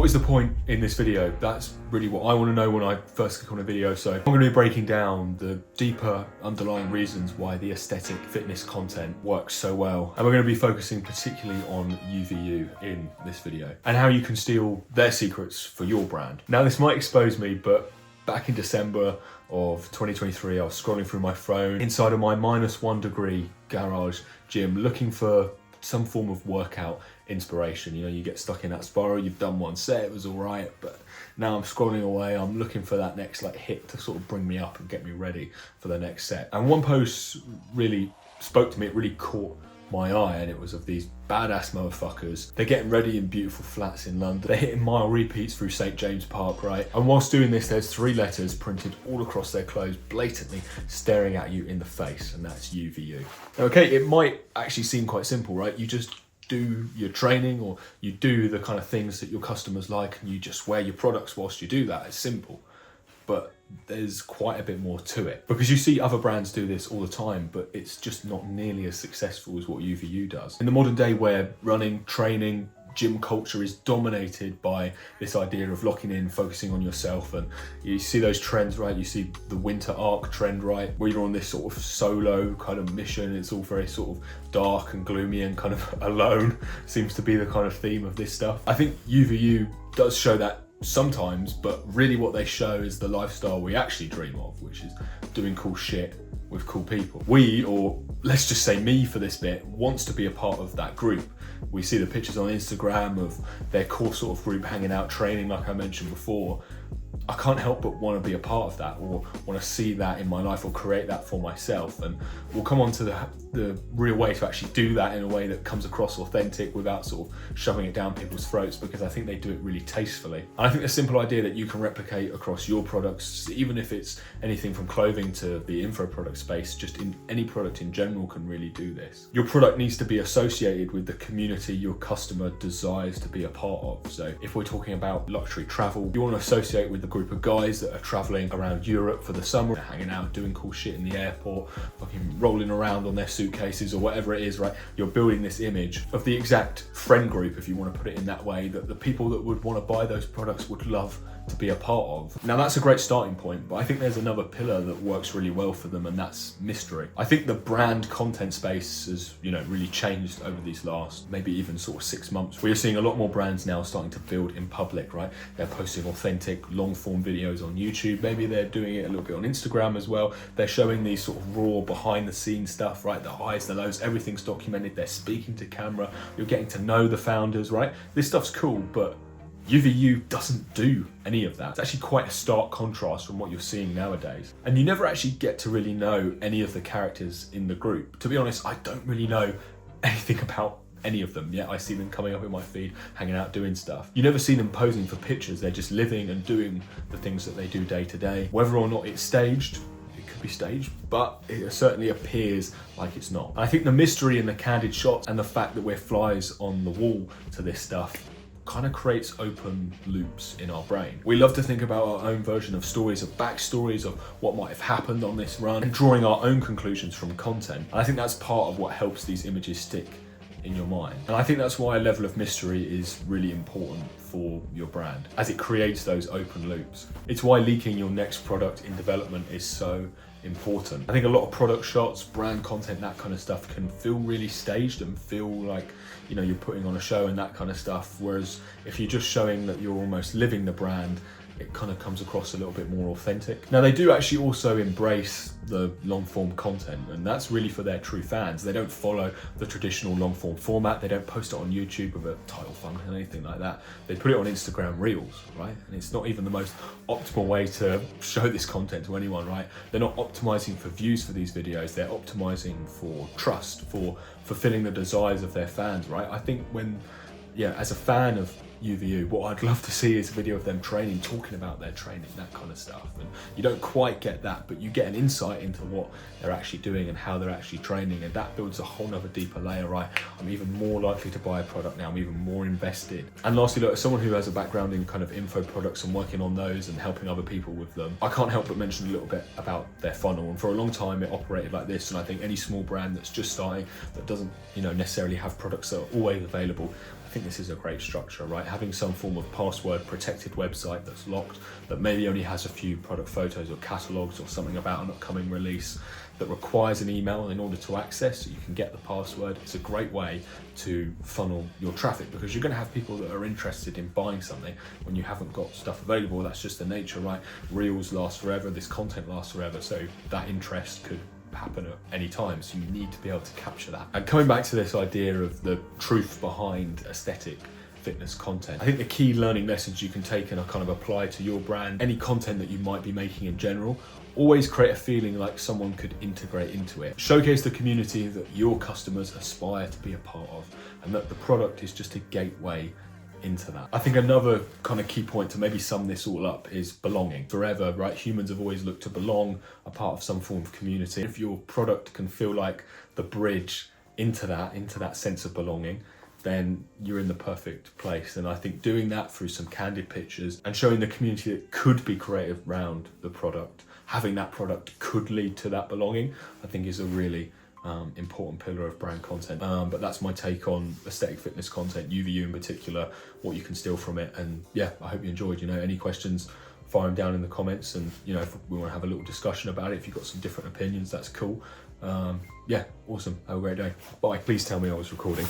What is the point in this video? That's really what I want to know when I first click on a video. So I'm going to be breaking down the deeper underlying reasons why the aesthetic fitness content works so well. And we're going to be focusing particularly on UVU in this video and how you can steal their secrets for your brand. Now this might expose me, but back in December of 2023, I was scrolling through my phone inside of my -1 degree garage gym looking for some form of workout inspiration. You know, you get stuck in that spiral, you've done one set, it was all right, but now I'm scrolling away, I'm looking for that next hit to sort of bring me up and get me ready for the next set. And one post really spoke to me, it really caught my eye, and it was of these badass motherfuckers. They're getting ready in beautiful flats in London. They're hitting mile repeats through St. James Park, right? And whilst doing this, there's 3 letters printed all across their clothes, blatantly staring at you in the face, and that's UVU. Okay, it might actually seem quite simple, right? You just do your training, or you do the kind of things that your customers like, and you just wear your products whilst you do that. It's simple. But there's quite a bit more to it, because you see other brands do this all the time, but it's just not nearly as successful as what UVU does. In the modern day where running, training, gym culture is dominated by this idea of locking in, focusing on yourself, and you see those trends, right? You see the winter arc trend, right? Where you're on this sort of solo kind of mission. It's all very sort of dark and gloomy and kind of alone, seems to be the kind of theme of this stuff. I think UVU does show that sometimes, but really what they show is the lifestyle we actually dream of, which is doing cool shit with cool people. We, or let's just say me for this bit, wants to be a part of that group. We see the pictures on Instagram of their core sort of group hanging out, training, like I mentioned before. I can't help but want to be a part of that, or want to see that in my life, or create that for myself. And we'll come on to the real way to actually do that in a way that comes across authentic without sort of shoving it down people's throats, because I think they do it really tastefully. And I think the simple idea that you can replicate across your products, even if it's anything from clothing to the info product space, just in any product in general, can really do this. Your product needs to be associated with the community your customer desires to be a part of. So if we're talking about luxury travel, you want to associate with the group of guys that are traveling around Europe for the summer, hanging out, doing cool shit in the airport, fucking rolling around on their suitcases or whatever it is, right? You're building this image of the exact friend group, if you want to put it in that way, that the people that would want to buy those products would love to be a part of. Now that's a great starting point, but I think there's another pillar that works really well for them, and that's mystery. I think the brand content space has, really changed over these last, maybe even sort of 6 months. We're seeing a lot more brands now starting to build in public, right? They're posting authentic long form videos on YouTube. Maybe they're doing it a little bit on Instagram as well. They're showing these sort of raw behind the scenes stuff, right? The highs, the lows, everything's documented. They're speaking to camera. You're getting to know the founders, right? This stuff's cool, but UVU doesn't do any of that. It's actually quite a stark contrast from what you're seeing nowadays. And you never actually get to really know any of the characters in the group. To be honest, I don't really know anything about any of them yet. I see them coming up in my feed, hanging out, doing stuff. You never see them posing for pictures. They're just living and doing the things that they do day to day. Whether or not it's staged, it could be staged, but it certainly appears like it's not. And I think the mystery and the candid shots and the fact that we're flies on the wall to this stuff kind of creates open loops in our brain. We love to think about our own version of stories, of backstories of what might have happened on this run, and drawing our own conclusions from content. And I think that's part of what helps these images stick in your mind. And I think that's why a level of mystery is really important for your brand, as it creates those open loops. It's why leaking your next product in development is so important. I think a lot of product shots, brand content, that kind of stuff can feel really staged and feel like, you're putting on a show and that kind of stuff. Whereas if you're just showing that you're almost living the brand, it kind of comes across a little bit more authentic. Now they do actually also embrace the long form content, and that's really for their true fans. They don't follow the traditional long form format. They don't post it on YouTube with a title thumbnail and anything like that. They put it on Instagram Reels, right? And it's not even the most optimal way to show this content to anyone, right? They're not optimizing for views for these videos. They're optimizing for trust, for fulfilling the desires of their fans, right? I think as a fan of UVU, what I'd love to see is a video of them training, talking about their training, that kind of stuff. And you don't quite get that, but you get an insight into what they're actually doing and how they're actually training, and that builds a whole nother deeper layer, right? I'm even more likely to buy a product now, I'm even more invested. And lastly, look, as someone who has a background in kind of info products and working on those and helping other people with them, I can't help but mention a little bit about their funnel. And for a long time it operated like this, and I think any small brand that's just starting, that doesn't necessarily have products that are always available, I think this is a great structure, right? Having some form of password protected website that's locked, that maybe only has a few product photos or catalogs or something about an upcoming release, that requires an email in order to access, so you can get the password. It's a great way to funnel your traffic, because you're going to have people that are interested in buying something when you haven't got stuff available. That's just the nature, right? Reels last forever, this content lasts forever, so that interest could happen at any time, so you need to be able to capture that. And coming back to this idea of the truth behind aesthetic fitness content, I think the key learning lessons you can take and kind of apply to your brand, any content that you might be making in general, always create a feeling like someone could integrate into it. Showcase the community that your customers aspire to be a part of, and that the product is just a gateway into that. I think another kind of key point to maybe sum this all up is belonging. Forever, right? Humans have always looked to belong, a part of some form of community. If your product can feel like the bridge into that sense of belonging, then you're in the perfect place. And I think doing that through some candid pictures and showing the community that could be creative around the product, having that product could lead to that belonging, I think is a really important pillar of brand content. But that's my take on aesthetic fitness content, UVU in particular, what you can steal from it. And yeah, I hope you enjoyed. Any questions, fire them down in the comments, and if we want to have a little discussion about it, if you've got some different opinions, that's cool. Yeah, awesome. Have a great day. Bye. Please tell me I was recording.